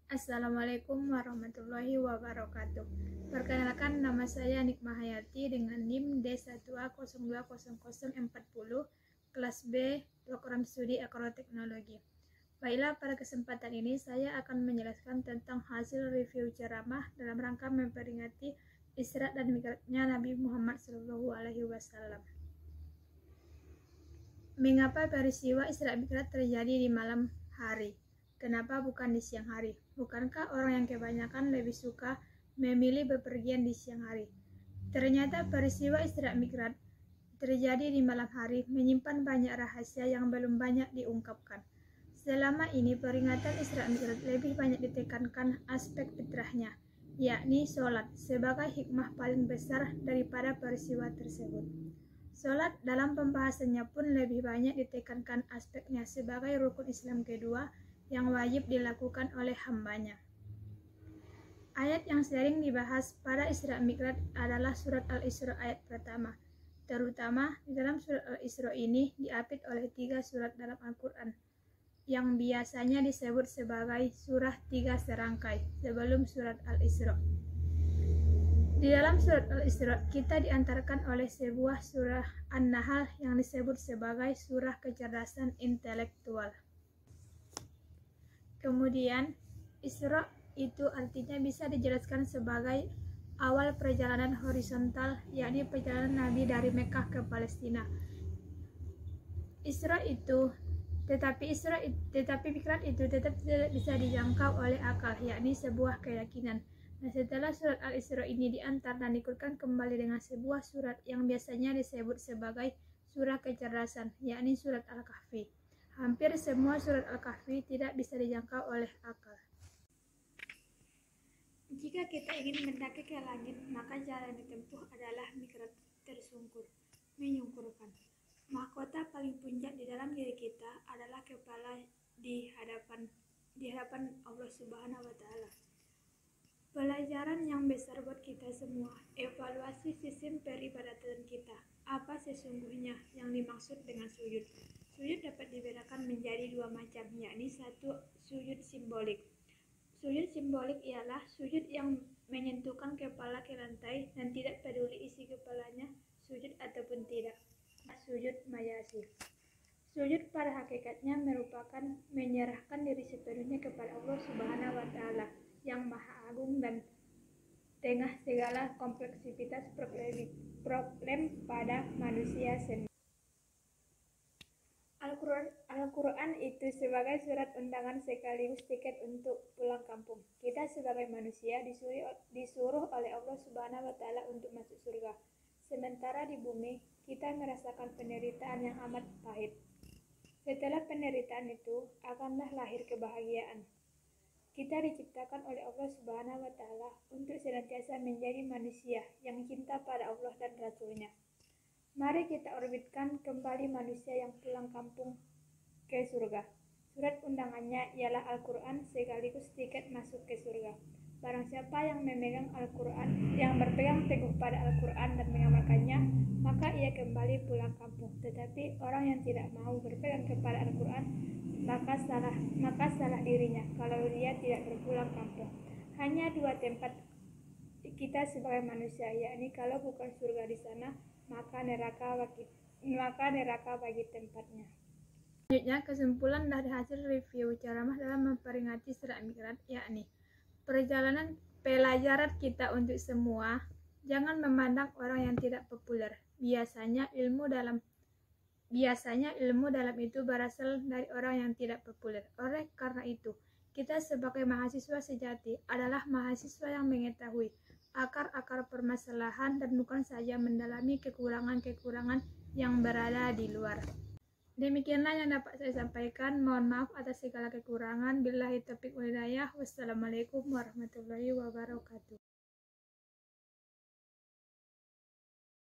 Assalamualaikum warahmatullahi wabarakatuh. Perkenalkan, nama saya Nikmah Hayati dengan NIM D1A020040 kelas B Program Studi Agroteknologi. Baiklah, pada kesempatan ini saya akan menjelaskan tentang hasil review ceramah dalam rangka memperingati Isra dan Mi'rajnya Nabi Muhammad SAW. Mengapa peristiwa Isra Mi'raj terjadi di malam hari? Kenapa bukan di siang hari? Bukankah orang yang kebanyakan lebih suka memilih bepergian di siang hari? Ternyata peristiwa Isra Mi'raj terjadi di malam hari menyimpan banyak rahasia yang belum banyak diungkapkan. Selama ini peringatan Isra Mi'raj lebih banyak ditekankan aspek fitrahnya, yakni sholat, sebagai hikmah paling besar daripada peristiwa tersebut. Sholat dalam pembahasannya pun lebih banyak ditekankan aspeknya sebagai rukun Islam kedua yang wajib dilakukan oleh hambanya. Ayat yang sering dibahas pada Isra Mi'raj adalah surat Al-Isra ayat pertama. Terutama di dalam surat Al-Isra ini diapit oleh 3 surat dalam Al-Quran yang biasanya disebut sebagai surah 3 serangkai sebelum surat Al-Isra. Di dalam surat Al-Isra kita diantarkan oleh sebuah surah An-Nahl yang disebut sebagai surah kecerdasan intelektual. Kemudian, Isra itu artinya bisa dijelaskan sebagai awal perjalanan horizontal, yakni perjalanan Nabi dari Mekah ke Palestina. Tetapi Mi'raj itu tetap tidak bisa dijangkau oleh akal, yakni sebuah keyakinan. Nah, setelah surat Al-Isra ini diantar dan diikutkan kembali dengan sebuah surat yang biasanya disebut sebagai surah kecerdasan, yakni surat Al-Kahfi. Hampir semua surat Al-Kahfi tidak bisa dijangkau oleh akal. Jika kita ingin mendaki ke langit, maka jalan yang ditempuh adalah Mi'raj, tersungkur, menyungkurkan. Mahkota paling puncak di dalam diri kita adalah kepala di hadapan Allah Subhanahu wa Ta'ala. Pelajaran yang besar buat kita semua, evaluasi sistem peribadatan kita. Apa sesungguhnya yang dimaksud dengan sujud? Sujud dapat dibedakan menjadi 2 macam, yakni 1. Sujud simbolik. Sujud simbolik ialah sujud yang menyentuhkan kepala ke lantai dan tidak peduli isi kepalanya sujud ataupun tidak. Sujud majasi. Sujud pada hakikatnya merupakan menyerahkan diri sepenuhnya kepada Allah Subhanahu wa Ta'ala yang Maha Agung dan tengah segala kompleksitas problem pada manusia sendiri. Al-Quran itu sebagai surat undangan sekaligus tiket untuk pulang kampung. Kita sebagai manusia disuruh oleh Allah Subhanahu wa Ta'ala untuk masuk surga. Sementara di bumi kita merasakan penderitaan yang amat pahit. Setelah penderitaan itu akanlah lahir kebahagiaan. Kita diciptakan oleh Allah Subhanahu wa Ta'ala untuk senantiasa menjadi manusia yang cinta pada Allah dan Rasul-Nya. Mari kita orbitkan kembali manusia yang pulang kampung ke surga. Surat undangannya ialah Al-Quran sekaligus tiket masuk ke surga. Barang siapa yang memegang Al-Quran, yang berpegang teguh pada Al-Quran dan mengamalkannya, maka ia kembali pulang kampung. Tetapi orang yang tidak mau berpegang kepada Al-Quran, maka salah dirinya kalau dia tidak berpulang kampung. Hanya 2 tempat kita sebagai manusia, yakni kalau bukan surga di sana, maka neraka bagi tempatnya. Selanjutnya, kesimpulan dari hasil review ceramah dalam memperingati Isra Mi'raj, yakni pelajaran kita untuk semua, jangan memandang orang yang tidak populer. Biasanya ilmu dalam itu berasal dari orang yang tidak populer. Oleh karena itu, kita sebagai mahasiswa sejati adalah mahasiswa yang mengetahui akar-akar permasalahan dan bukan saja mendalami kekurangan-kekurangan yang berada di luar. Demikianlah yang dapat saya sampaikan. Mohon maaf atas segala kekurangan. Billahi taufiq wal hidayah. Wassalamualaikum warahmatullahi wabarakatuh.